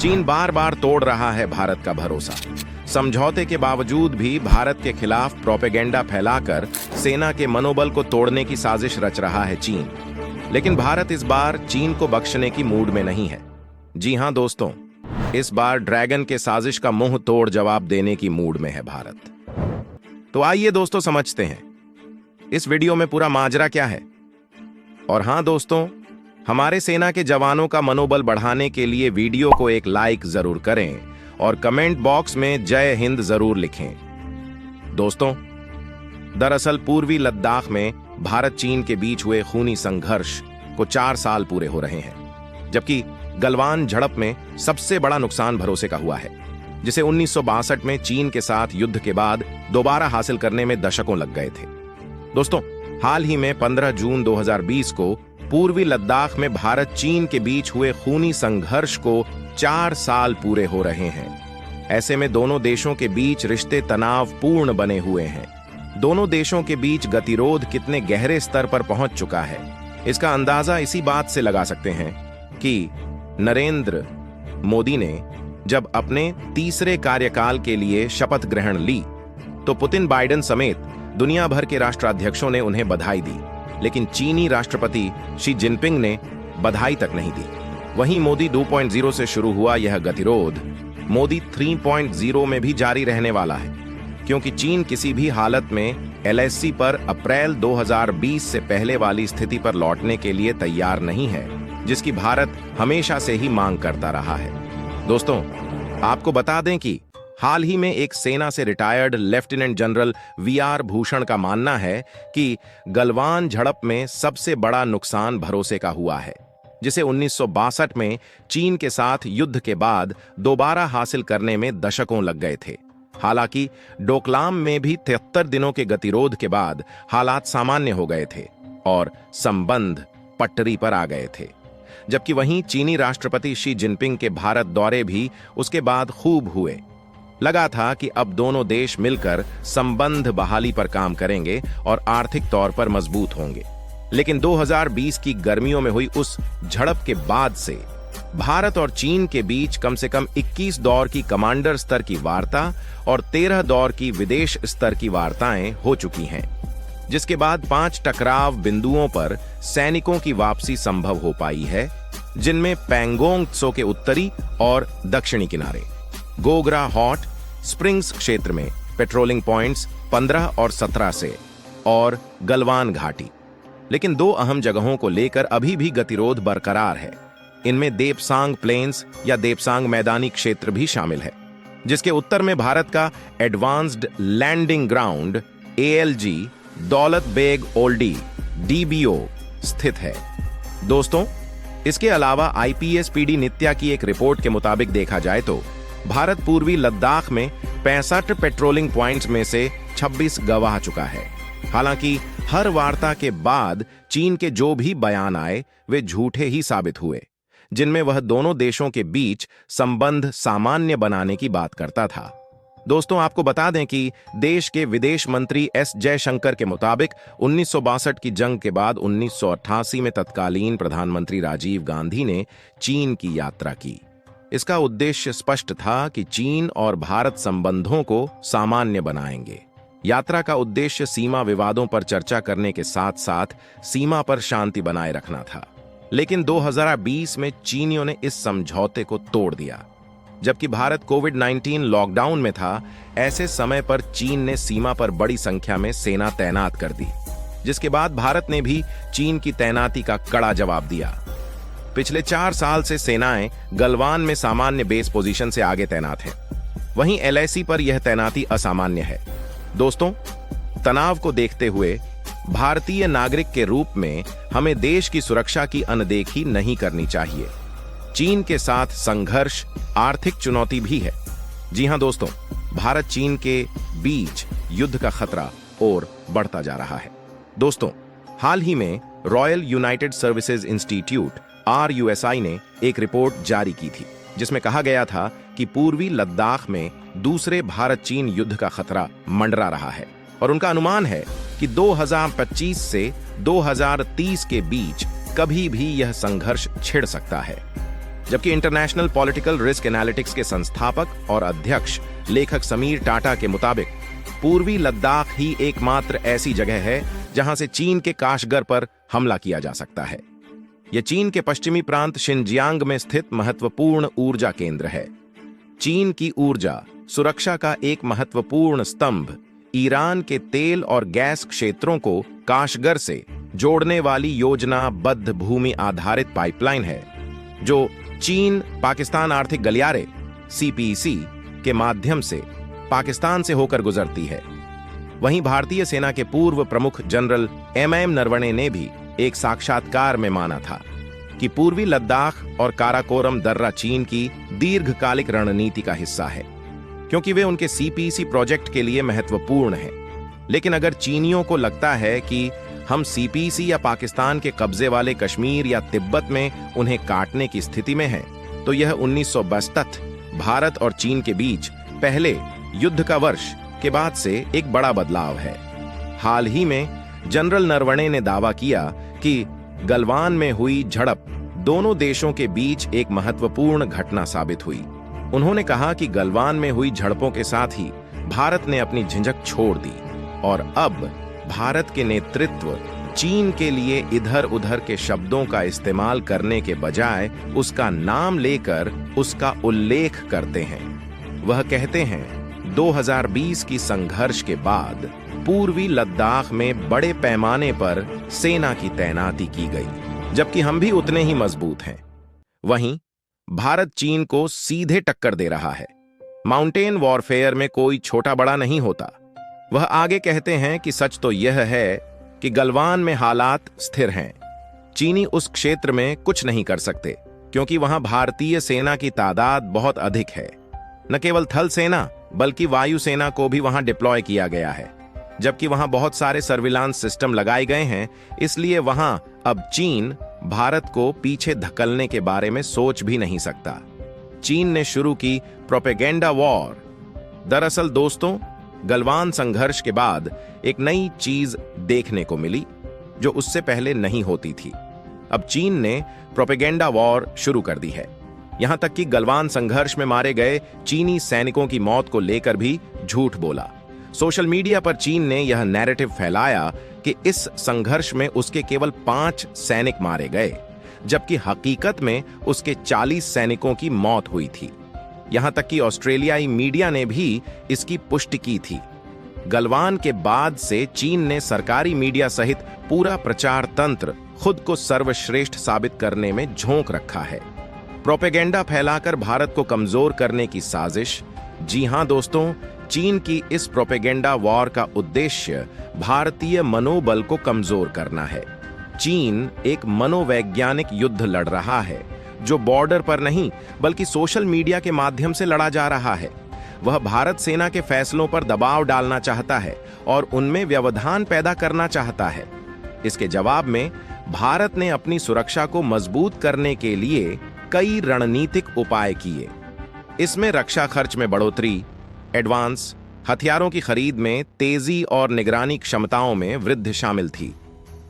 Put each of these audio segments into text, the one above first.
चीन बार बार तोड़ रहा है भारत का भरोसा। समझौते के बावजूद भी भारत के खिलाफ प्रोपेगेंडा फैलाकर सेना के मनोबल को तोड़ने की साजिश रच रहा है चीन। लेकिन भारत इस बार चीन को बख्शने की मूड में नहीं है। जी हां दोस्तों, इस बार ड्रैगन के साजिश का मुंह तोड़ जवाब देने की मूड में है भारत। तो आइए दोस्तों समझते हैं इस वीडियो में पूरा माजरा क्या है। और हां दोस्तों, हमारे सेना के जवानों का मनोबल बढ़ाने के लिए वीडियो को एक लाइक जरूर करें और कमेंट बॉक्स में जय हिंद जरूर लिखें। दोस्तों, दरअसल पूर्वी लद्दाख में भारत चीन के बीच हुए खूनी संघर्ष को 4 साल पूरे हो रहे हैं, जबकि गलवान झड़प में सबसे बड़ा नुकसान भरोसे का हुआ है, जिसे 1962 में चीन के साथ युद्ध के बाद दोबारा हासिल करने में दशकों लग गए थे। दोस्तों, हाल ही में 15 जून 2020 को पूर्वी लद्दाख में भारत चीन के बीच हुए खूनी संघर्ष को 4 साल पूरे हो रहे हैं। ऐसे में दोनों देशों के बीच रिश्ते तनावपूर्ण बने हुए हैं। दोनों देशों के बीच गतिरोध कितने गहरे स्तर पर पहुंच चुका है, इसका अंदाजा इसी बात से लगा सकते हैं कि नरेंद्र मोदी ने जब अपने तीसरे कार्यकाल के लिए शपथ ग्रहण ली तो पुतिन, बाइडेन समेत दुनिया भर के राष्ट्राध्यक्षों ने उन्हें बधाई दी, लेकिन चीनी राष्ट्रपति शी जिनपिंग ने बधाई तक नहीं दी। वहीं मोदी 2.0 से शुरू हुआ यह गतिरोध मोदी 3.0 में भी जारी रहने वाला है, क्योंकि चीन किसी भी हालत में एलएसी पर अप्रैल 2020 से पहले वाली स्थिति पर लौटने के लिए तैयार नहीं है, जिसकी भारत हमेशा से ही मांग करता रहा है। दोस्तों, आपको बता दें कि हाल ही में एक सेना से retired lieutenant general VR Bhushan का मानना है कि गलवान झड़प में सबसे बड़ा नुकसान भरोसे का हुआ है, जिसे 1962 में चीन के साथ युद्ध के बाद दोबारा हासिल करने में दशकों लग गए थे। हालांकि डोकलाम में भी 73 दिनों के गतिरोध के बाद हालात सामान्य हो गए थे और संबंध पटरी पर आ गए थे, जबकि वहीं चीनी राष्ट्रपति शी जिनपिंग के भारत दौरे भी उसके बाद खूब हुए। लगा था कि अब दोनों देश मिलकर संबंध बहाली पर काम करेंगे और आर्थिक तौर पर मजबूत होंगे। लेकिन 2020 की गर्मियों में हुई उस झड़प के बाद से भारत और चीन के बीच कम से कम 21 दौर की कमांडर स्तर की वार्ता और 13 दौर की विदेश स्तर की वार्ताएं हो चुकी हैं, जिसके बाद 5 टकराव बिंदुओं पर सैनिकों की वापसी संभव हो पाई है, जिनमें पैंगोंग त्सो के उत्तरी और दक्षिणी किनारे, गोगरा हॉट स्प्रिंग्स क्षेत्र में पेट्रोलिंग पॉइंट्स 15 और 17 से, और गलवान घाटी। लेकिन 2 अहम जगहों को लेकर अभी भी गतिरोध बरकरार है। इनमें देपसांग प्लेन्स या देपसांग मैदानी क्षेत्र भी शामिल है, जिसके उत्तर में भारत का advanced landing ground ALG Daulat Beg Oldi DBO स्थित है। दोस्तों, इसके अलावा IPSPD नित्या की एक रिपोर्ट के मुताबिक देखा जाए तो भारत पूर्वी लद्दाख में 65 पेट्रोलिंग पॉइंट्स में से 26 गंवा चुका है। हालांकि हर वार्ता के बाद चीन के जो भी बयान आए वे झूठे ही साबित हुए, जिनमें वह दोनों देशों के बीच संबंध सामान्य बनाने की बात करता था। दोस्तों, आपको बता दें कि देश के विदेश मंत्री S जयशंकर के मुताबिक 1962 की जंग के बाद 1988 में तत्कालीन प्रधानमंत्री राजीव गांधी ने चीन की यात्रा की। इसका उद्देश्य स्पष्ट था कि चीन और भारत संबंधों को सामान्य बनाएंगे। यात्रा का उद्देश्य सीमा विवादों पर चर्चा करने के साथ साथ सीमा पर शांति बनाए रखना था। लेकिन 2020 में चीनियों ने इस समझौते को तोड़ दिया। जबकि भारत कोविड-19 लॉकडाउन में था, ऐसे समय पर चीन ने सीमा पर बड़ी संख्या में सेना तैनात कर दी, जिसके बाद भारत ने भी चीन की तैनाती का कड़ा जवाब दिया। पिछले 4 साल से सेनाएं गलवान में सामान्य बेस पोजीशन से आगे तैनात हैं। वहीं LAC पर यह तैनाती असामान्य है। दोस्तों, तनाव को देखते हुए भारतीय नागरिक के रूप में हमें देश की सुरक्षा की अनदेखी नहीं करनी चाहिए। चीन के साथ संघर्ष आर्थिक चुनौती भी है। जी हां दोस्तों, भारत चीन के बीच युद्ध का खतरा और बढ़ता जा रहा है। दोस्तों, हाल ही में royal United services institute RUSI ने एक रिपोर्ट जारी की थी, जिसमें कहा गया था कि पूर्वी लद्दाख में दूसरे भारत चीन युद्ध का खतरा मंडरा रहा है और उनका अनुमान है कि 2025 से 2030 के बीच कभी भी यह संघर्ष छिड़ सकता है। जबकि इंटरनेशनल पॉलिटिकल रिस्क एनालिटिक्स के संस्थापक और अध्यक्ष लेखक समीर टाटा के मुताबिक पूर्वी लद्दाख ही एकमात्र ऐसी जगह है जहां से चीन के काशगर पर हमला किया जा सकता है। यह चीन के पश्चिमी प्रांत शिनजियांग में स्थित महत्वपूर्ण ऊर्जा केंद्र है। चीन की ऊर्जा सुरक्षा का एक महत्वपूर्ण स्तंभ ईरान के तेल और गैस क्षेत्रों को काशगर से जोड़ने वाली योजनाबद्ध भूमि आधारित पाइपलाइन है, जो चीन पाकिस्तान आर्थिक गलियारे सीपीसी के माध्यम से पाकिस्तान से होकर गुजरती है। वहीं भारतीय सेना के पूर्व प्रमुख जनरल एमएम नरवणे ने भी एक साक्षात्कार में माना था कि पूर्वी लद्दाख और काराकोरम दर्रा चीन की दीर्घकालिक रणनीति का हिस्सा है, क्योंकि वे उनके सीपीसी प्रोजेक्ट के लिए महत्वपूर्ण हैं। लेकिन अगर चीनियों को लगता है कि हम सीपीसी या पाकिस्तान के कब्जे वाले कश्मीर या तिब्बत में उन्हें काटने की स्थिति में हैं, तो यह 1962 भारत और चीन के बीच पहले युद्ध का वर्ष के बाद से एक बड़ा बदलाव है। हाल ही में जनरल नरवणे ने दावा किया कि गलवान में हुई झड़प दोनों देशों के बीच एक महत्वपूर्ण घटना साबित हुई। उन्होंने कहा कि गलवान में हुई झड़पों के साथ ही भारत ने अपनी झिझक छोड़ दी और अब भारत के नेतृत्व चीन के लिए इधर उधर के शब्दों का इस्तेमाल करने के बजाय उसका नाम लेकर उसका उल्लेख करते हैं। वह कहते हैं 2020 की संघर्ष के बाद पूर्वी लद्दाख में बड़े पैमाने पर सेना की तैनाती की गई, जबकि हम भी उतने ही मजबूत हैं। वहीं भारत चीन को सीधे टक्कर दे रहा है। माउंटेन वॉरफेयर में कोई छोटा बड़ा नहीं होता। वह आगे कहते हैं कि सच तो यह है कि गलवान में हालात स्थिर हैं। चीनी उस क्षेत्र में कुछ नहीं कर सकते, क्योंकि वहां भारतीय सेना की तादाद बहुत अधिक है। न केवल थल सेना बल्कि वायु सेना को भी वहां डिप्लॉय किया गया है, जबकि वहां बहुत सारे सर्विलांस सिस्टम लगाए गए हैं। इसलिए वहां अब चीन भारत को पीछे धकेलने के बारे में सोच भी नहीं सकता। चीन ने शुरू की प्रोपेगेंडा वॉर। दरअसल दोस्तों, गलवान संघर्ष के बाद एक नई चीज देखने को मिली जो उससे पहले नहीं होती थी। अब चीन ने प्रोपेगेंडा वॉर शुरू कर दी है। यहां तक कि गलवान संघर्ष में मारे गए चीनी सैनिकों की मौत को लेकर भी झूठ बोला। सोशल मीडिया पर चीन ने यह नैरेटिव फैलाया कि इस संघर्ष में उसके केवल 5 सैनिक मारे गए, जबकि हकीकत में उसके 40 सैनिकों की मौत हुई थी। यहां तक कि ऑस्ट्रेलियाई मीडिया ने भी इसकी पुष्टि की थी। गलवान के बाद से चीन ने सरकारी मीडिया सहित पूरा प्रचार तंत्र खुद को सर्वश्रेष्ठ साबित करने में झोंक रखा है। प्रोपेगेंडा फैलाकर भारत को कमजोर करने की साजिश। जी हां दोस्तों, चीन की इस प्रोपेगेंडा वॉर का उद्देश्य भारतीय मनोबल को कमजोर करना है। चीन एक मनोवैज्ञानिक युद्ध लड़ रहा है, जो बॉर्डर पर नहीं बल्कि सोशल मीडिया के माध्यम से लड़ा जा रहा है। वह भारत सेना के फैसलों पर दबाव डालना चाहता है और उनमें व्यवधान पैदा करना चाहता है। इसके जवाब में भारत ने अपनी सुरक्षा को मजबूत करने के लिए कई रणनीतिक उपाय किए। इसमें रक्षा खर्च में बढ़ोतरी, एडवांस हथियारों की खरीद में तेजी और निगरानी क्षमताओं में वृद्धि शामिल थी,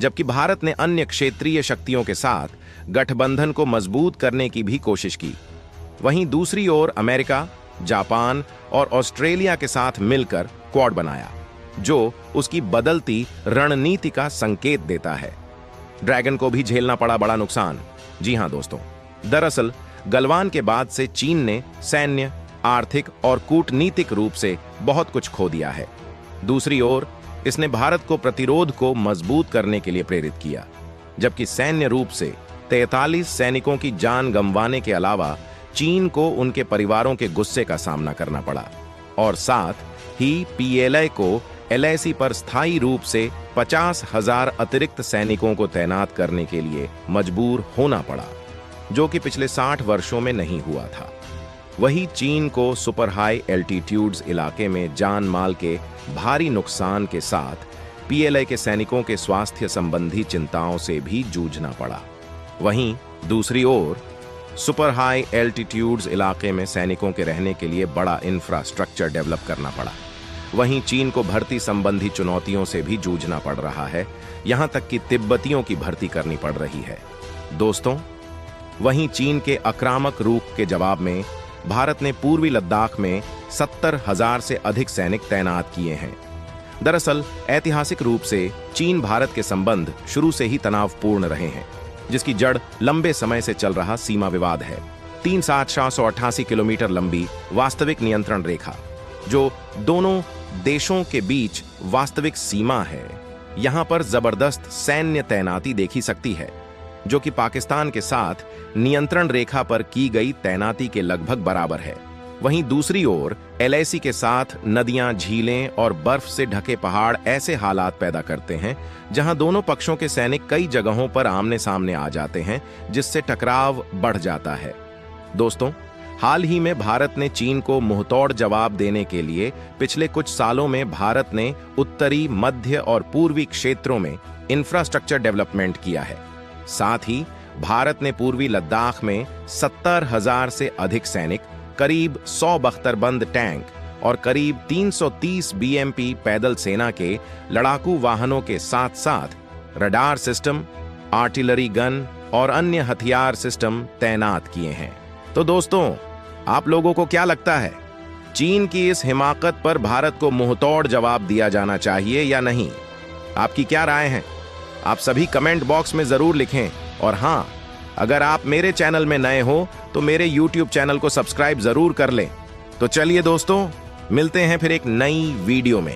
जबकि भारत ने अन्य क्षेत्रीय शक्तियों के साथ गठबंधन को मजबूत करने की भी कोशिश की। वहीं दूसरी ओर अमेरिका, जापान और ऑस्ट्रेलिया के साथ मिलकर क्वाड बनाया, जो उसकी बदलती रणनीति का संकेत देता है। ड्रैगन को भी झेलना पड़ा बड़ा नुकसान। जी हां दोस्तों, दरअसल गलवान के बाद से चीन ने सैन्य, आर्थिक और कूटनीतिक रूप से बहुत कुछ खो दिया है। दूसरी ओर इसने भारत को प्रतिरोध को मजबूत करने के लिए प्रेरित किया, जबकि सैन्य रूप से 43 सैनिकों की जान गंवाने के अलावा चीन को उनके परिवारों के गुस्से का सामना करना पड़ा और साथ ही पीएलए को एलएसी पर स्थायी रूप से 50,000 अतिरिक्त सैनिकों को तैनात करने के लिए मजबूर होना पड़ा, जो कि पिछले 60 वर्षों में नहीं हुआ था। वही चीन को सुपर हाई एल्टीट्यूड्स इलाके में जान माल के भारी नुकसान के साथ पीएलए के सैनिकों के स्वास्थ्य संबंधी चिंताओं से भी जूझना पड़ा। वहीं दूसरी ओर सुपर हाई एल्टीट्यूड्स इलाके में सैनिकों के रहने के लिए बड़ा इंफ्रास्ट्रक्चर डेवलप करना पड़ा। वहीं चीन को भर्ती संबंधी चुनौतियों से भी जूझना पड़ रहा है, यहां तक कि तिब्बतियों की भर्ती करनी पड़ रही है। दोस्तों, वहीं चीन के आक्रामक रुख के जवाब में भारत ने पूर्वी लद्दाख में 70,000 से अधिक सैनिक तैनात किए हैं। दरअसल ऐतिहासिक रूप से चीन भारत के संबंध शुरू से ही तनावपूर्ण रहे हैं, जिसकी जड़ लंबे समय से चल रहा सीमा विवाद है। 3,788 किलोमीटर लंबी वास्तविक नियंत्रण रेखा, जो दोनों देशों के बीच वास्तविक सीमा है, यहां पर जबरदस्त सैन्य तैनाती देखी सकती है, जो कि पाकिस्तान के साथ नियंत्रण रेखा पर की गई तैनाती के लगभग बराबर है। वहीं दूसरी ओर LAC के साथ नदियां, झीलें और बर्फ से ढके पहाड़ ऐसे हालात पैदा करते हैं जहां दोनों पक्षों के सैनिक कई जगहों पर आमने सामने आ जाते हैं, जिससे टकराव बढ़ जाता है। दोस्तों, हाल ही में भारत ने चीन को मुंहतोड़ जवाब देने के लिए पिछले कुछ सालों में भारत ने उत्तरी, मध्य और पूर्वी क्षेत्रों में इंफ्रास्ट्रक्चर डेवलपमेंट किया है। साथ ही भारत ने पूर्वी लद्दाख में 70,000 से अधिक सैनिक, करीब 100 बख्तरबंद टैंक और करीब 330 BMP पैदल सेना के लड़ाकू वाहनों के साथ साथ रडार सिस्टम, आर्टिलरी गन और अन्य हथियार सिस्टम तैनात किए हैं। तो दोस्तों, आप लोगों को क्या लगता है, चीन की इस हिमाकत पर भारत को मुंहतोड़ जवाब दिया जाना चाहिए या नहीं? आपकी क्या राय है? आप सभी कमेंट बॉक्स में जरूर लिखें। और हां, अगर आप मेरे चैनल में नए हो तो मेरे YouTube चैनल को सब्सक्राइब जरूर कर लें। तो चलिए दोस्तों, मिलते हैं फिर एक नई वीडियो में।